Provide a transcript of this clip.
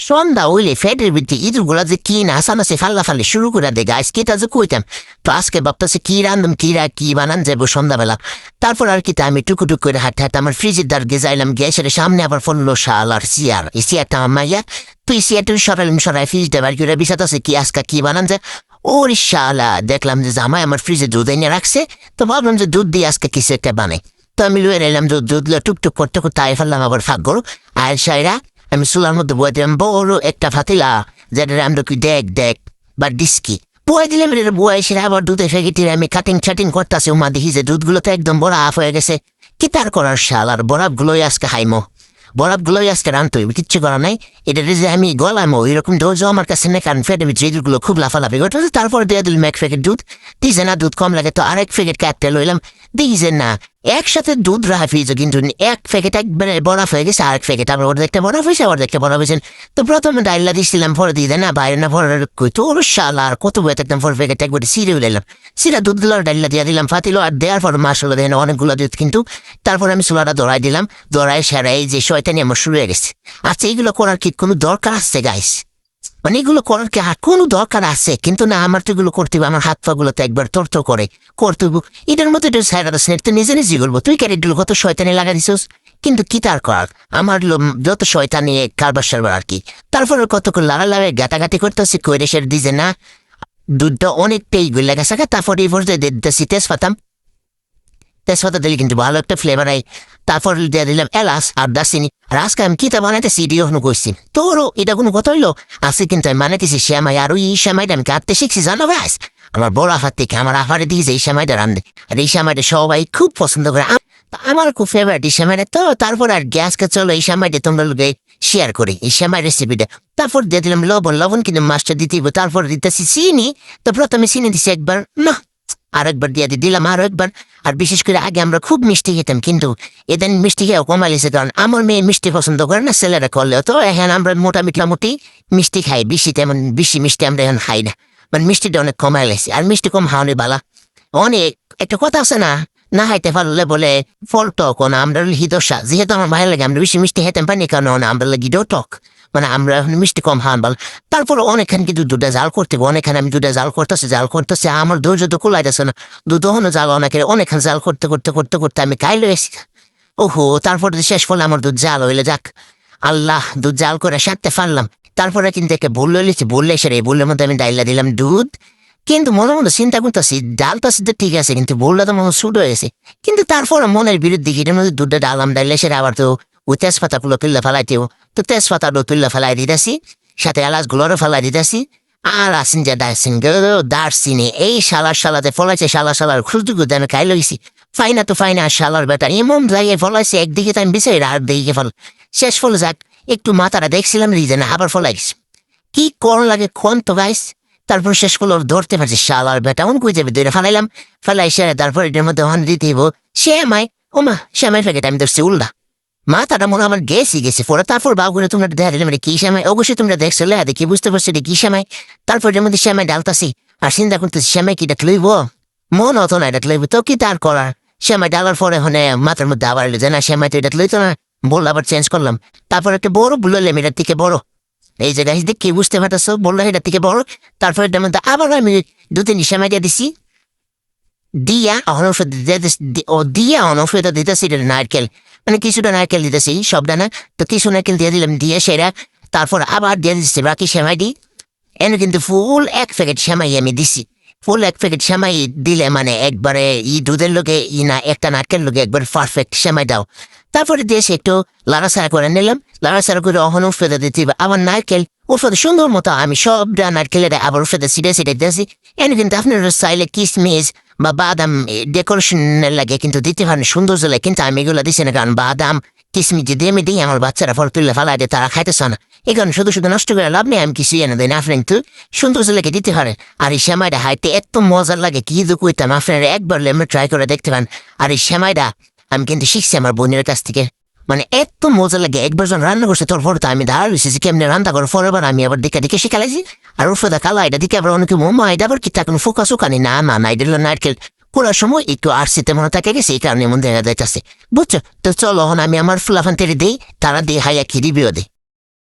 সন্ধ্যা হইলে ফ্যাটের ভিত্তি ইঁদুরগুলা যে কি নাচানাচি ফাল্লাফাল্লি শুরু করে দে গাইস কেটা যে কইতাম। তো আজকে ভাবতেছি কি রান্ধম কি বানান যাবো সন্ধ্যাবেলা। তারপর আর কি আমি টুকুটুক করে হাঁটতে হাঁটতে আমার ফ্রিজের দ্বার গেজাইলাম, গ্যাসের সামনে আবার ফললো শাল আর চেয়ার। এই চেয়ারটা আমাইয়া তুই চেয়ারটা সরাই ফ্রিজ দেবার করে বিষাতেছে কি আজকে কি বানান যায়। ওর শালা দেখলাম যে জামাই আমার ফ্রিজে দুধ এনে রাখছে, তো ভাবলাম যে দুধ দিয়ে আজকে কিছু একটা বানাই। তো আমি লুয়ে এলাম দুধ টুকটুক করতে করতে আয় ফেললাম আবার ফাঁক গরু আয়ের সাইরা। আমি চুলার মধ্যে বয়ে দিলাম বড় একটা ফাতিলা, যেটা আমরা কি দেখ বা ডিস্কি বয়ে দিলাম। এটা বয়ে এসে আবার দুধে ফেঁকে আমি কাটিং করতেছি। মা দেখি যে দুধগুলো তো একদম বরফ হয়ে গেছে। কি তার করার শাল আর বরফগুলোই আজকে হাইমো, বরফগুলোই আজকে রানতে হইবে, কিচ্ছু করা নাই। এটা যে আমি গলামো ওইরকম ডোজও আমার কাছে নেই, কারণ ফেটে যেগুলো খুব লাফালাফি করতে। তারপর দিয়ে দিলাম এক প্যাকেট দুধ, দিয়েছে না দুধ কম লাগে তো আরেক প্যাকেট কাটতে লইলাম, দিয়েছে না একসাথে দুধ রাখা ফ্রিজে, কিন্তু এক প্যাকেট একবারে বরফ হয়ে গেছে, আরেক প্যাকেট আবার অর্ধেকটা বরফ হয়েছে অর্ধেকটা বরফ হয়েছে। তো প্রথমে ডাইলা দিয়েছিলাম, পরে দিয়ে দেয় না বাইরে না পরে কই তোর শালা আর কত বয়ে থাকতাম, পরে প্যাকেট একবারে সিরে উলাইলাম, সিরা দুধগুলো ডাইলা দিয়ে দিলাম ফাতিলো আর দেওয়ার পর মাসালো দেয় অনেকগুলো দুধ কিন্তু। তারপর আমি চুলাটা দৌড়াই দিলাম, দৌড়াই সেরাই যে শয়তানি আমার শুরু হয়ে গেছে। আচ্ছা এগুলো করার কি কোনো দরকার আছে গাইস? মানে এগুলো করার কি কোনো দরকার আছে? কিন্তু না, আমার তো এগুলো করতে হবে, আমার হাত পা গুলো তো একবার তর্ত করে করতে হইব। এটার মধ্যে একটু সাইরা স্নেট তো নিজে নিজে করবো, তুই ক্যারেটগুলো কত শয়তানি লাগা দিছিস। কিন্তু কি তার করার, আমার যত শয়তানি কারবার সারবার আর কি। তারপরে কত করে লাগালাগাই গাটাগাটি করতেছি, কইরে সের দিছে না দুধটা অনেকটাই গুলা গেছে। তারপরে এই পর্যায়ে দিতেছি তেজপাতা দিলে কিন্তু ভালো একটা ফ্লেভার হয়। তারপর দিয়ে দিলাম এলাচ আর দারচিনি। আর আজকে আমি কিতা বানাইতেছি এটিও করছি, তোরও এটা কোনো কথা হইলো আজকে কিন্তু আমি বানাইতেছি শ্যামাই। আর ওই শ্যামাইটা আমি কাটতে শিখছি জানো ভাই, আমার বড় আফার থেকে আমার আফারে দিয়েছে এই শ্যামাইটা রান্ধে। আর এই শ্যামাইটা সবাই খুব পছন্দ করে, আমার খুব ফেভারিট এই শ্যামাইটা। তো তারপর আর গ্যাসকে চলো এই শ্যামাইটা তোমরা লোকে শেয়ার করি এই শ্যামাই রেসিপিটা। তারপর দিয়ে দিলাম লবণ কিন্তু মাছটা দিতে হইব। তারপর দিতেছি চিনি, তো প্রথমে চিনি দিছি একবার, না আরেকবার দিয়ে দিলাম আরো একবার। আর বিশেষ করে আগে আমরা খুব মিষ্টি খেতাম, কিন্তু এদিন মিষ্টি খেয়েও কমাইছে, কারণ আমার মেয়ে মিষ্টি পছন্দ করে না, ছেলেরা করলেও। তো এখন আমরা মোটামুটি মিষ্টি খাই, বেশি তেমন বেশি মিষ্টি আমরা এখন খাই না, মানে মিষ্টিটা অনেক কমাই লেছি। আর মিষ্টি কম খাওয়ানি বালা। অনেক একটা কথা আছে না, না খাইতে পারলে বলে ফল টক, না আমরা হিদশা, যেহেতু আমার ভালো লাগে আমরা বেশি মিষ্টি খেতে পারি, কারণ আমরা লাগিও টক, মানে আমরা এখন মিষ্টি কম খাওয়ান বল। তারপর অনেকখান কিন্তু দুধটা জাল করতে হবে, অনেকখানে আমি দুধটা জাল করতেছে আমার ধৈর্য তো কুলাইতেছে না, দুধ হনো জাল অনেকখান জাল করতে আমি খাইলো এসি। ওহো, তারপর শেষ ফলে আমার দুধ জাল হইলে যাক আল্লাহ, দুধ জাল করে সারতে পারলাম। তারপরে কিন্তু একটা ভুল লইলেছি, বললে এসে এই ভুলের মধ্যে আমি ডাইলা দিলাম দুধ। কিন্তু মনে মনে চিন্তা করতেছি ডালটা সিদ্ধ ঠিক আছে, কিন্তু ভুলটা তো মনে শুট হয়েছে। কিন্তু তারপর মনের বিরুদ্ধে এটার মধ্যে দুধটা ডালাম, ডাইলে এসে আবার তো ওই তেজপাতাগুলো তুললে ফেলাইতেও, তো তেজপাতাগুলো তুললে ফেলাই দিতেছি, সাথে এলাচগুলোরও ফেলাই দিতেছি। আর আসেন যে দারচিনি এই সালাতে ফলাইছে, শালার খুঁজটুকু আমি খাই লইছি। ফাইনা তো ফাইনা আর শালার বেটা এমন জায়গায় ফলাইছে, একদিকে তো আমি বিচারি আর দিকে ফল শেষ ফল যাক একটু মাথাটা দেখছিলাম রিজেন আবার ফলাইস কি করণ লাগে কোন তো গাইস। তারপর শেষ করলো ধরতে পারছি শালার বেটা অন কই যাবে, দূরে ফেলাই সে। তারপর এটার মধ্যে হন দিতে হইব শ্যামাই, ওমা শ্যামাই প্যাকেট আমি ধরছি উল্টা, মাথাটা মনে আমার গেছি পরে। তারপর বাবু করে তোমরা দেখা দিলে কি শ্যামাই, অবশ্যই তোমরা দেখছো দেখি বুঝতে পারছো এটা কি শ্যামাই। তারপর এর মধ্যে শ্যামাই ডালতাছি আর চিন্তা করতেছি শ্যামাই কি ডাক লইব, মন হতো না ডাক লইব, তো কি তার করার। শ্যামাই ডালার পরে হনে মাথার মধ্যে আবার এলো যে না শ্যামাই তো এটা লইতো না, বললো আবার চেঞ্জ করলাম। তারপর একটা বড় বললাম এটার থেকে বড়, এই যে গাছ দেখি বুঝতে পারতেছো, বললো এটার থেকে বড়। তারপর এটার মধ্যে আবার আমি দু তিন শ্যামাই দিয়ে দিছি, দিয়া অনৌষধ দিতেছি নারকেল, মানে কিছুটা নারকেল দিতেছি সবটা না, তো কিছু নারকেল দিয়ে দিলাম, দিয়ে সেরা। তারপর আবার দিয়ে দিচ্ছি বাকি সেমাই দিই। এনে কিন্তু ফুল এক প্যাকেট সেমাই আমি দিছি, ফুল এক প্যাকেট সেমাই দিলে মানে একবারে দুধের লোকে না একটা নারকেল লোকে একবার পারফেক্ট সেমাই দাও। তারপরে দিয়ে একটু লাড়াছাড়া করে নিলাম, লাড়াছাড়া করে অহন উফেদে দিতে আবার নারকেল উফেদে সুন্দর মতো আমি সবটা নারকেলের আবার উফেদে সিটে দিয়েছি। এনে কিন্তু আপনারা চাইলে কিশমিশ বা বাদাম ডেকোরেশনের লাগে কিন্তু দিতে পারেন, সুন্দর জলে, কিন্তু আমি এগুলো দিচ্ছি না, কারণ বাদাম কিশমিশ যদি আমি দিই আমার বাচ্চারা ফল তুললে ফেলাই দেয়, তারা খাইতেছে না। এই কারণে শুধু নষ্ট করে লাভ নেই, আমি কিছু এনে দিই না, আপনার কিন্তু সুন্দর জলেকে দিতে পারেন। আর এই শ্যামাইটা হাইতে এত মজার লাগে কি যে কইতাম, আপনারা একবার লেমে ট্রাই করে দেখতে পারেন। আর এই শ্যামাইটা আমি কিন্তু শিখছি আমার বোনের কাছ থেকে, মানে এত মজা লাগে। একবার যখন রান্না করছে তোর পরে তো আমি ধার হয়েছি যে কেমনি রান্না করে, পরের আমি আবার দেখে শিখালাইছি। আর ওর ফেদা কালা এটা দিকে আবার অনেকে মোমা এটা আবার কি তখন ফোকাসও কানি না এটা নারকেল কোলার সময় একটু আরসিতে মনে থাকে গেছে, এই কারণে মন দেখা যাইতেছে, বুঝছো। তো চলো আমি আমার ফুলাফান তেরে দিই, তারা দিয়ে হাইয়া খিরিবিও দিই।